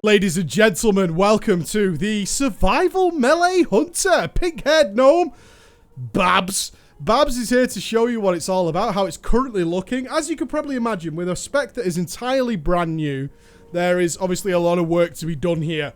Ladies and gentlemen, welcome to the Survival Melee Hunter, pink-haired gnome, Babs. Babs is here to show you what it's all about, how it's currently looking. As you can probably imagine, with a spec that is entirely brand new, there is obviously a lot of work to be done here.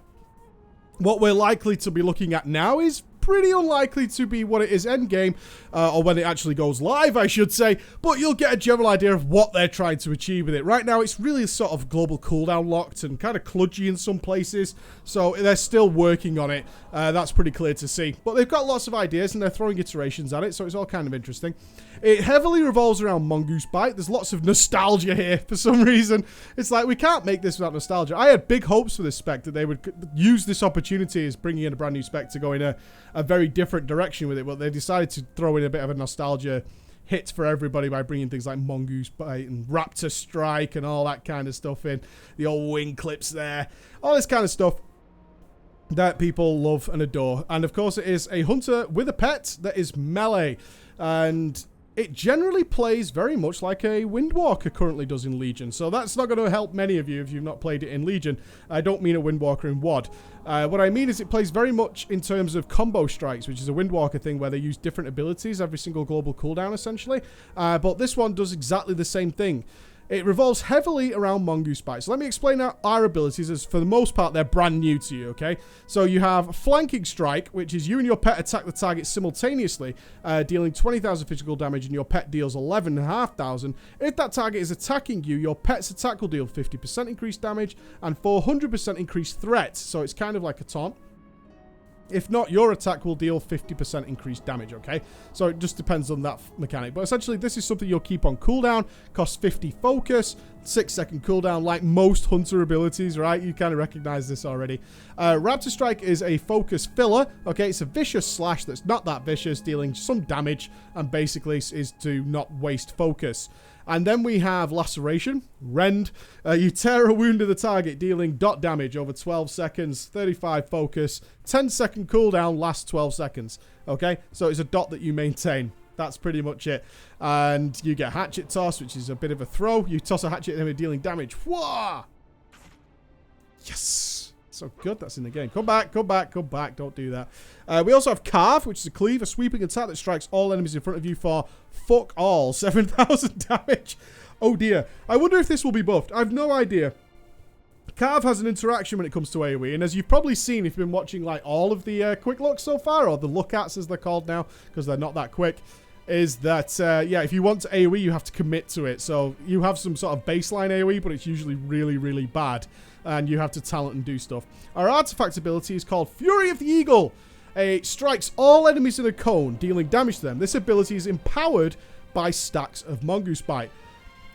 What we're likely to be looking at now is pretty unlikely to be what it is endgame, or when it actually goes live, I should say, but you'll get a general idea of what they're trying to achieve with it. Right now, it's really sort of global cooldown locked and kind of kludgy in some places, so they're still working on it. That's pretty clear to see. But they've got lots of ideas and they're throwing iterations at it, so it's all kind of interesting. It heavily revolves around Mongoose bite. There's lots of nostalgia here for some reason. It's like, we can't make this without nostalgia. I had big hopes for this spec that they would use this opportunity as bringing in a brand new spec to go in a very different direction with it, but they decided to throw in a bit of a nostalgia hit for everybody by bringing things like Mongoose bite and Raptor strike and all that kind of stuff in. The old wing clips there. All this kind of stuff that people love and adore. And of course, it is a hunter with a pet that is melee. And it generally plays very much like a Windwalker currently does in Legion. So that's not going to help many of you if you've not played it in Legion. I don't mean a Windwalker in WoD. What I mean is it plays very much in terms of combo strikes, which is a Windwalker thing where they use different abilities every single global cooldown, essentially. But this one does exactly the same thing. It revolves heavily around Mongoose bite. So let me explain our abilities, as for the most part, they're brand new to you, okay? So you have Flanking Strike, which is you and your pet attack the target simultaneously, dealing 20,000 physical damage, and your pet deals 11,500. If that target is attacking you, your pet's attack will deal 50% increased damage and 400% increased threat. So it's kind of like a taunt. If not, your attack will deal 50% increased damage, okay? So it just depends on that mechanic. But essentially, this is something you'll keep on cooldown. Costs 50 focus, 6-second cooldown, like most hunter abilities, right? You kind of recognize this already. Raptor Strike is a focus filler, okay? It's a vicious slash that's not that vicious, dealing some damage, and basically is to not waste focus. And then we have Laceration, Rend. You tear a wound to the target, dealing dot damage over 12 seconds, 35 focus, 10-second cooldown, lasts 12 seconds. Okay, so it's a dot that you maintain. That's pretty much it. And you get Hatchet Toss, which is a bit of a throw. You toss a hatchet at him, dealing damage. Whoa! Yes! So good, that's in the game. Come back, come back, come back. Don't do that. We also have Carve, which is a cleave, a sweeping attack that strikes all enemies in front of you for fuck all. 7,000 damage. Oh dear. I wonder if this will be buffed. I have no idea. Carve has an interaction when it comes to AoE, and as you've probably seen if you've been watching like all of the quick looks so far, or the look-ats as they're called now, because they're not that quick, is that, yeah, if you want to AoE, you have to commit to it. So you have some sort of baseline AoE, but it's usually really, really bad. And you have to talent and do stuff. Our artifact ability is called Fury of the Eagle. It strikes all enemies in a cone, dealing damage to them. This ability is empowered by stacks of Mongoose bite.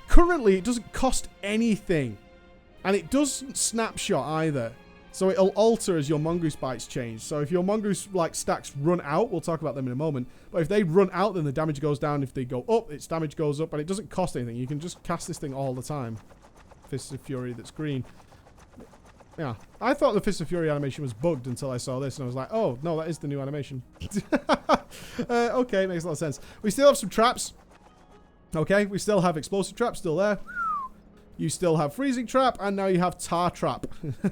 Currently, it doesn't cost anything. And it doesn't snapshot either. So it'll alter as your Mongoose bites change. So if your Mongoose like stacks run out, we'll talk about them in a moment. But if they run out, then the damage goes down. If they go up, its damage goes up. And it doesn't cost anything. You can just cast this thing all the time. Fist of Fury that's green. Yeah, I thought the Fist of Fury animation was bugged until I saw this, and I was like, oh, no, that is the new animation. Okay, makes a lot of sense. We still have some traps. Okay, we still have Explosive Trap still there. You still have Freezing Trap, and now you have Tar Trap.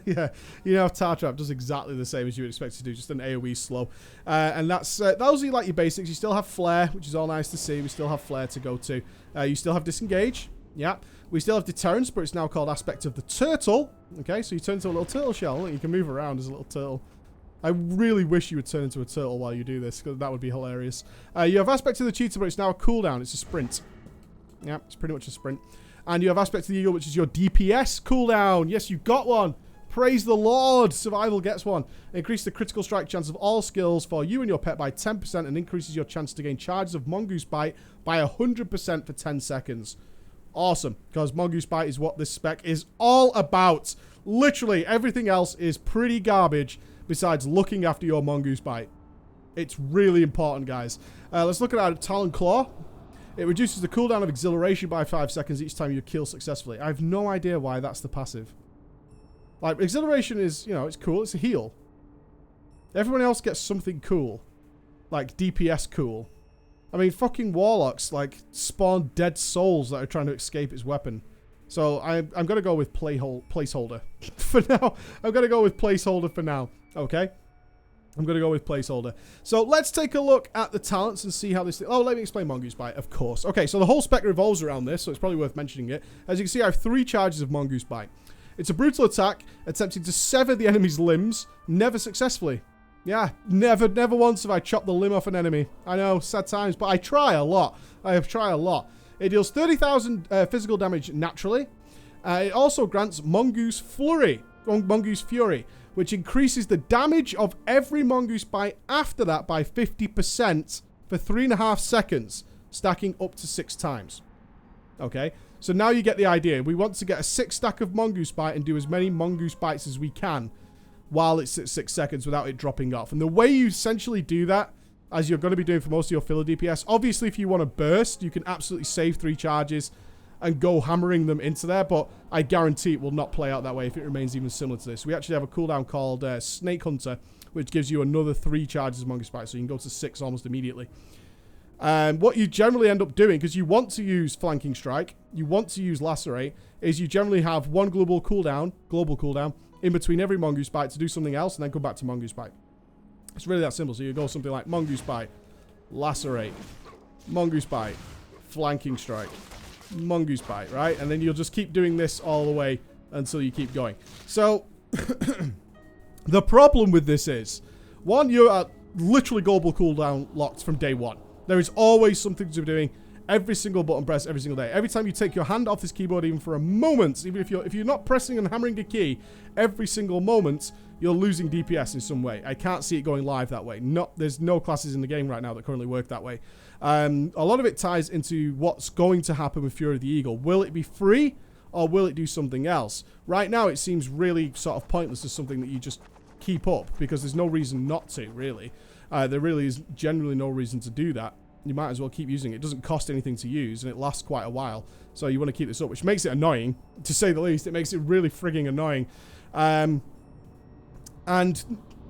Yeah, you know, Tar Trap does exactly the same as you would expect to do, just an AoE slow. And those are like your basics. You still have Flare, which is all nice to see. We still have Flare to go to. You still have Disengage. Yeah. We still have Deterrence, but it's now called Aspect of the Turtle. Okay, so you turn into a little turtle shell, and you can move around as a little turtle. I really wish you would turn into a turtle while you do this, because that would be hilarious. You have Aspect of the Cheetah, but it's now a cooldown. It's a sprint. Yeah, it's pretty much a sprint. And you have Aspect of the Eagle, which is your DPS cooldown. Yes, you got one. Praise the Lord. Survival gets one. Increase the critical strike chance of all skills for you and your pet by 10% and increases your chance to gain charges of Mongoose bite by 100% for 10 seconds. Awesome, because Mongoose bite is what this spec is all about. Literally, everything else is pretty garbage besides looking after your Mongoose bite. It's really important, guys. Let's look at our Talon Claw. It reduces the cooldown of Exhilaration by 5 seconds each time you kill successfully. I have no idea why that's the passive. Like, Exhilaration is, you know, it's cool. It's a heal. Everyone else gets something cool. Like, DPS cool. I mean, fucking Warlocks, like, spawn dead souls that are trying to escape its weapon. So I'm going to go with placeholder for now. I'm going to go with placeholder for now. Okay. I'm going to go with placeholder. So let's take a look at the talents and see how this... Oh, let me explain Mongoose Bite, of course. Okay, so the whole spec revolves around this, so it's probably worth mentioning it. As you can see, I have 3 charges of Mongoose Bite. It's a brutal attack, attempting to sever the enemy's limbs, never successfully. Yeah, never once have I chopped the limb off an enemy. I know, sad times, but I try a lot. I have tried a lot. It deals 30,000 physical damage naturally. It also grants Mongoose Fury, which increases the damage of every Mongoose Bite after that by 50% for 3.5 seconds, stacking up to 6 times. Okay, so now you get the idea. We want to get a 6 stack of Mongoose Bite and do as many Mongoose Bites as we can while it's at 6 seconds without it dropping off. And the way you essentially do that, as you're going to be doing for most of your filler DPS, obviously if you want to burst, you can absolutely save 3 charges and go hammering them into there, but I guarantee it will not play out that way if it remains even similar to this. We actually have a cooldown called Snake Hunter, which gives you another 3 charges of Mongoose Bite, so you can go to 6 almost immediately. What you generally end up doing, because you want to use Flanking Strike, you want to use Lacerate, is you generally have one global cooldown, in between every Mongoose Bite to do something else, and then come back to Mongoose Bite. It's really that simple. So you go something like Mongoose Bite, Lacerate, Mongoose Bite, Flanking Strike, Mongoose Bite, right? And then you'll just keep doing this all the way until you keep going. So the problem with this is, one, you're literally global cooldown locked from day one. There is always something to be doing. Every single button press every single day. Every time you take your hand off this keyboard, even for a moment, even if you're not pressing and hammering a key, every single moment you're losing DPS in some way. I can't see it going live that way. There's no classes in the game right now that currently work that way. A lot of it ties into what's going to happen with Fury of the Eagle. Will it be free or will it do something else? Right now it seems really sort of pointless as something that you just keep up because there's no reason not to, really. There really is generally no reason to do that. You might as well keep using it. It doesn't cost anything to use, and it lasts quite a while. So you want to keep this up, which makes it annoying, to say the least. It makes it really frigging annoying. And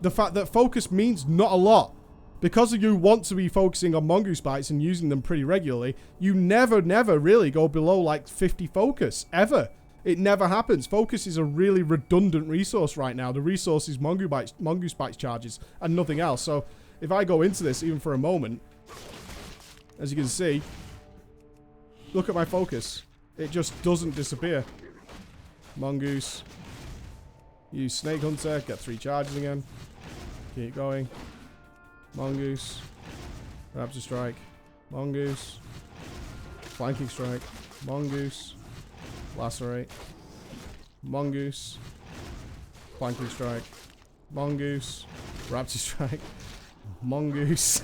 the fact that focus means not a lot. Because you want to be focusing on Mongoose Bites and using them pretty regularly, you never really go below like 50 focus, ever. It never happens. Focus is a really redundant resource right now. The resource is Mongoose Bites charges and nothing else. So if I go into this even for a moment, as you can see, look at my focus. It just doesn't disappear. Mongoose. Use Snake Hunter. Get 3 charges again. Keep going. Mongoose. Raptor Strike. Mongoose. Flanking Strike. Mongoose. Lacerate. Mongoose. Flanking Strike. Mongoose. Raptor Strike. Mongoose.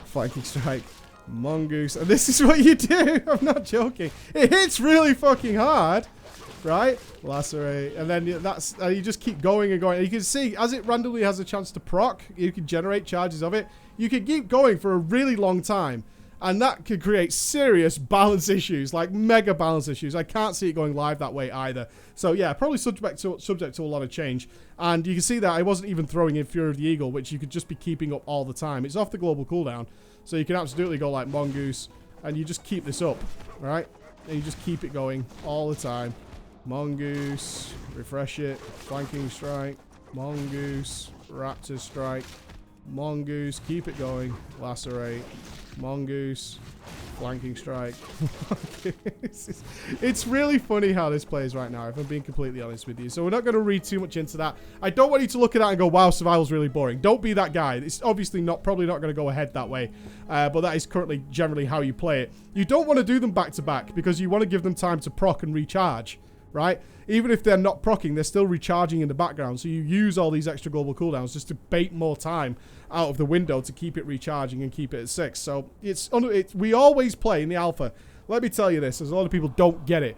Flanking Strike. Mongoose. And this is what you do. I'm not joking. It hits really fucking hard. Right? Lacerate. And then you just keep going and going. And you can see, as it randomly has a chance to proc, you can generate charges of it. You can keep going for a really long time. And that could create serious balance issues, like mega balance issues. I can't see it going live that way either. So yeah, probably subject to a lot of change. And you can see that I wasn't even throwing in Fury of the Eagle, which you could just be keeping up all the time. It's off the global cooldown. So you can absolutely go like Mongoose, and you just keep this up, right? And you just keep it going all the time. Mongoose, refresh it, Flanking Strike, Mongoose, Raptor Strike, Mongoose, keep it going, Lacerate, Mongoose, Flanking Strike, Mongoose. It's really funny how this plays right now, if I'm being completely honest with you. So we're not going to read too much into that. I don't want you to look at that and go, wow, survival's really boring. Don't be that guy. It's obviously probably not going to go ahead that way. But that is currently generally how you play it. You don't want to do them back to back because you want to give them time to proc and recharge. Right? Even if they're not proccing, they're still recharging in the background. So you use all these extra global cooldowns just to bait more time out of the window to keep it recharging and keep it at 6. So we always play in the alpha. Let me tell you this, as a lot of people don't get it.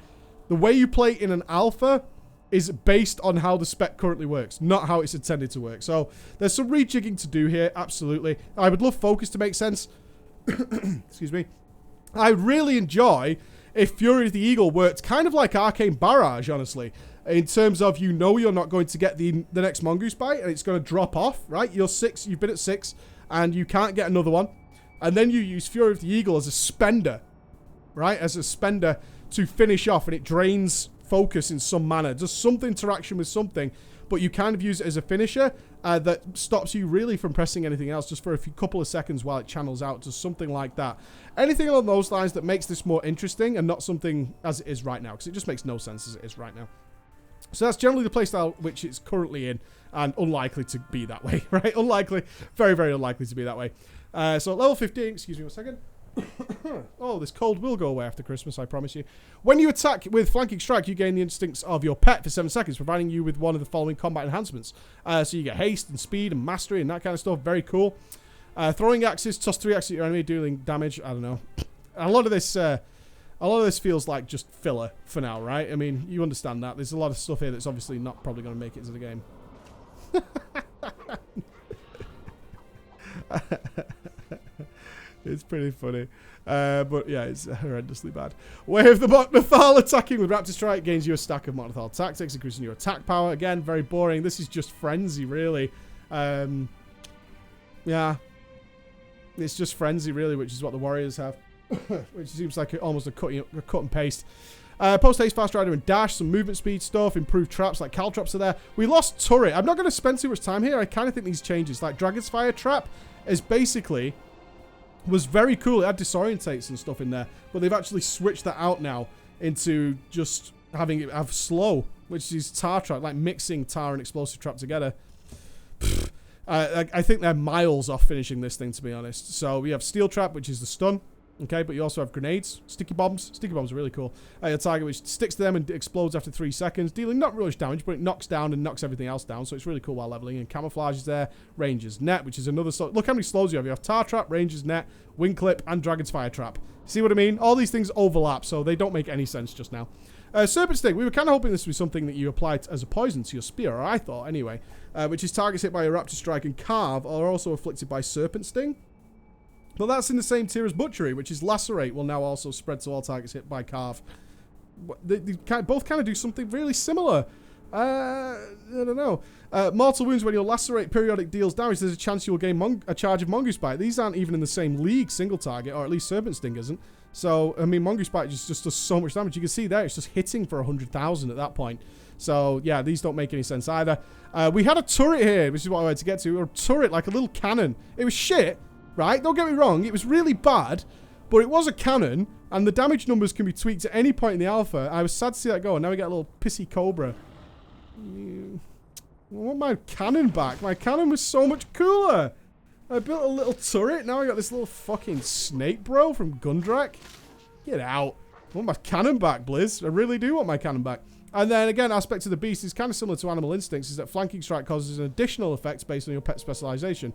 The way you play in an alpha is based on how the spec currently works, not how it's intended to work. So there's some rejigging to do here, absolutely. I would love focus to make sense. Excuse me. I really enjoy if Fury of the Eagle worked kind of like Arcane Barrage, honestly, in terms of you're not going to get the next Mongoose Bite and it's going to drop off, right? You've been at 6 and you can't get another one. And then you use Fury of the Eagle as a spender, right? As a spender to finish off, and it drains focus in some manner. Does some interaction with something, but you kind of use it as a finisher that stops you really from pressing anything else just for a couple of seconds while it channels out. Does something like that. Anything along those lines that makes this more interesting and not something as it is right now, because it just makes no sense as it is right now. So that's generally the playstyle which it's currently in, and unlikely to be that way, right? Unlikely, very, very unlikely to be that way. So level 15, excuse me one second. Oh, this cold will go away after Christmas, I promise you. When you attack with flanking strike, you gain the instincts of your pet for 7 seconds, providing you with one of the following combat enhancements. So you get haste and speed and mastery and that kind of stuff. Very cool. Throwing axes, toss 3 axes at your enemy, dealing damage. I don't know. A lot of this feels like just filler for now, right? I mean, you understand that. There's a lot of stuff here that's obviously not probably going to make it into the game. It's pretty funny. But yeah, it's horrendously bad. Wave the Mothal attacking with Raptor Strike gains you a stack of Mothal tactics, increasing your attack power. Again, very boring. This is just frenzy, really. Yeah. It's just frenzy, really, which is what the Warriors have. Which seems like almost a cut and paste. Post haste, fast rider, and dash. Some movement speed stuff. Improved traps, like caltrops are there. We lost turret. I'm not going to spend too much time here. I kind of think these changes, like Dragon's Fire trap, is basically was very cool. It had disorientates and stuff in there, but they've actually switched that out now into just having it have slow, which is tar trap, like mixing tar and explosive trap together. I think they're miles off finishing this thing, to be honest. So we have steel trap, which is the stun. Okay, but you also have grenades, sticky bombs. Sticky bombs are really cool. A target which sticks to them and explodes after 3 seconds, dealing not really much damage, but it knocks down and knocks everything else down. So it's really cool while leveling. And camouflage is there. Ranger's net, which is another. Look how many slows you have. You have tar trap, ranger's net, wing clip, and dragon's fire trap. See what I mean? All these things overlap, so they don't make any sense just now. Serpent Sting. We were kind of hoping this would be something that you applied as a poison to your spear, or I thought anyway. Which is targets hit by a raptor strike and carve are also afflicted by Serpent Sting. But that's in the same tier as Butchery, which is Lacerate will now also spread to all targets hit by Carve. They both kind of do something really similar. I don't know. Mortal Wounds, when you lacerate periodic deals damage, there's a chance you'll gain a charge of Mongoose Bite. These aren't even in the same league, single target, or at least Serpent Sting isn't. So, I mean, Mongoose Bite just does so much damage. You can see there, it's just hitting for 100,000 at that point. So, yeah, these don't make any sense either. We had a turret here, which is what I wanted to get to. A turret, like a little cannon. It was shit. Right? Don't get me wrong, it was really bad, but it was a cannon, and the damage numbers can be tweaked at any point in the alpha. I was sad to see that go, and now we get a little pissy cobra. I want my cannon back. My cannon was so much cooler. I built a little turret, now I got this little fucking snake bro from Gundrak. Get out. I want my cannon back, Blizz. I really do want my cannon back. And then again, aspect of the beast is kind of similar to Animal Instincts, is that flanking strike causes an additional effect based on your pet specialization.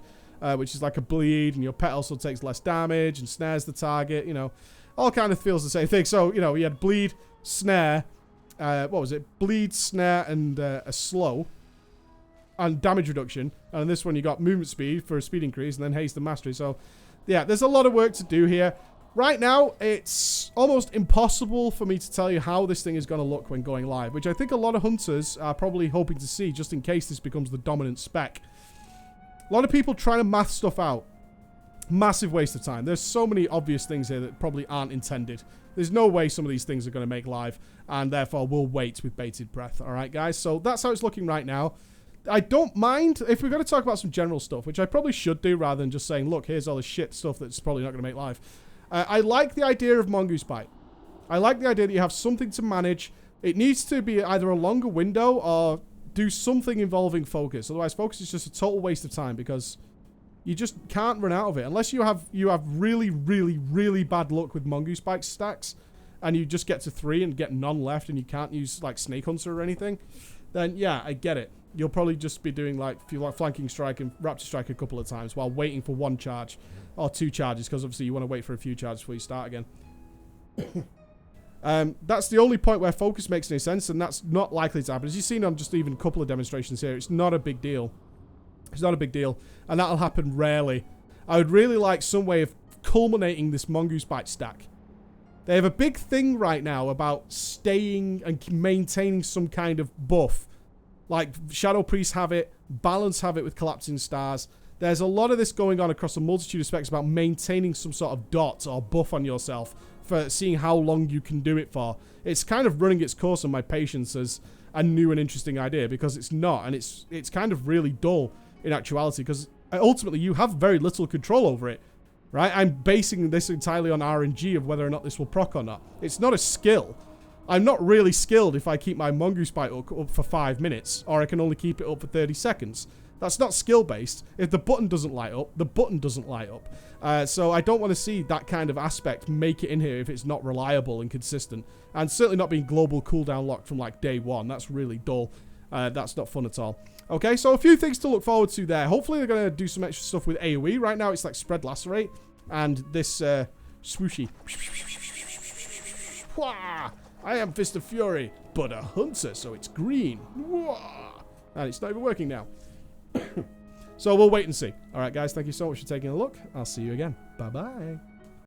Which is like a bleed, and your pet also takes less damage and snares the target, you know. All kind of feels the same thing. So, you know, we had bleed, snare, what was it? Bleed, snare, and a slow. And damage reduction. And in this one, you got movement speed for a speed increase, and then haste and mastery. So, yeah, there's a lot of work to do here. Right now, it's almost impossible for me to tell you how this thing is going to look when going live, which I think a lot of hunters are probably hoping to see, just in case this becomes the dominant spec. A lot of people trying to math stuff out. Massive waste of time. There's so many obvious things here that probably aren't intended. There's no way some of these things are going to make live, and therefore we'll wait with bated breath. All right, guys? So that's how it's looking right now. I don't mind if we're going to talk about some general stuff, which I probably should do rather than just saying, look, here's all the shit stuff that's probably not going to make live. I like the idea of Mongoose Bite. I like the idea that you have something to manage. It needs to be either a longer window or do something involving focus. Otherwise, focus is just a total waste of time because you just can't run out of it. Unless you have really, really, really bad luck with Mongoose Bite stacks and you just get to 3 and get none left and you can't use like Snake Hunter or anything, then yeah, I get it. You'll probably just be doing like flanking strike and raptor strike a couple of times while waiting for 1 charge or 2 charges, because obviously you want to wait for a few charges before you start again. That's the only point where focus makes any sense, and that's not likely to happen. As you've seen on just even a couple of demonstrations here, it's not a big deal. It's not a big deal, and that'll happen rarely. I would really like some way of culminating this Mongoose Bite stack. They have a big thing right now about staying and maintaining some kind of buff. Like Shadow Priests have it, Balance have it with Collapsing Stars. There's a lot of this going on across a multitude of specs about maintaining some sort of dot or buff on yourself for seeing how long you can do it for. It's kind of running its course on my patience as a new and interesting idea, because it's not, and it's kind of really dull in actuality, because ultimately you have very little control over it, right? I'm basing this entirely on RNG of whether or not this will proc or not. It's not a skill. I'm not really skilled if I keep my Mongoose bite up for 5 minutes, or I can only keep it up for 30 seconds. That's not skill-based. If the button doesn't light up, the button doesn't light up. So I don't want to see that kind of aspect make it in here if it's not reliable and consistent. And certainly not being global cooldown locked from like day one. That's really dull. That's not fun at all. Okay, so a few things to look forward to there. Hopefully they're going to do some extra stuff with AoE. Right now it's like spread lacerate. And this swooshy. I am Fist of Fury, but a hunter, so it's green. And it's not even working now. So we'll wait and see. All right, guys, thank you so much for taking a look. I'll see you again. Bye-bye.